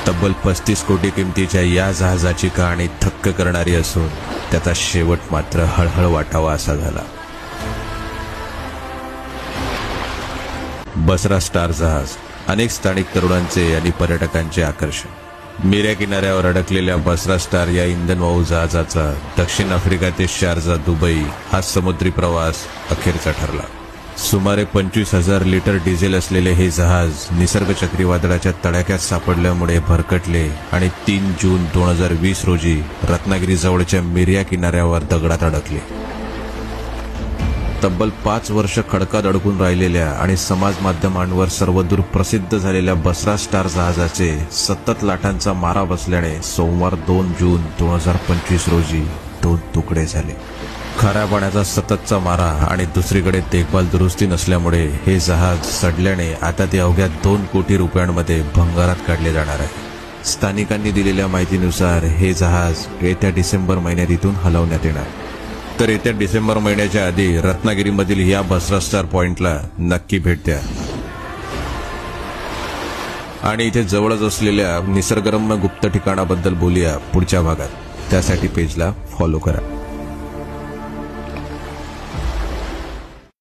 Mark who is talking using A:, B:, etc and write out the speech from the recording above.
A: तब्बल 35 कोटी किमतीच्या या जहाजाची कहाणी थक्क करणारी असून त्याचा शेवट मात्र हळहळ वाटावा असा झाला। बसरा स्टार जहाज अनेक स्थानिक तरुणांचे आणि पर्यटकांचे आकर्षण। मिऱ्या किनाऱ्यावर अडकलेल्या बसरा स्टार या इंधनवाहू जहाजाचा दक्षिण आफ्रिका ते शारजा दुबई हा समुद्री प्रवास अखेरचा ठरला। सुमारे 25,000 लिटर डिझेल असलेले हे जहाज निसर्ग चक्रीवादळाच्या तडाख्यात सापडल्यामुळे भरकटले आणि 3 जून 2020 रोजी रत्नागिरी जवळच्या मिऱ्या किनाऱ्यावर दगडात अडकले। तब्बल 5 वर्ष खडकात अडकून राहिलेल्या आणि समाज माध्यमांवर सर्वदूर प्रसिद्ध झालेल्या बसरा स्टार जहाजाचे सतत लाटांचा मारा बसल्याने सोमवार 2 जून 2025 रोजी 2 तुकडे झाले। खाऱ्या पाण्याचा सततचा मारा आणि दुसरीकडे देखभाल दुरुस्ती नसल्यामुळे हे जहाज सडल्याने आता ते अवघ्या 2 कोटी रुपयांमध्ये भंगारात काढले जाणार आहे। स्थानिकांनी दिलेल्या माहितीनुसार हे जहाज येत्या डिसेंबर महिन्यात इथून हलवण्यात येणार। तर येत्या डिसेंबर महिन्याच्या आधी रत्नागिरीमधील या बसरा स्टार पॉइंटला नक्की भेट द्या आणि इथे जवळच असलेल्या निसर्गरम्य गुप्त ठिकाणाबद्दल बोलूया पुढच्या भागात। त्यासाठी पेजला फॉलो करा।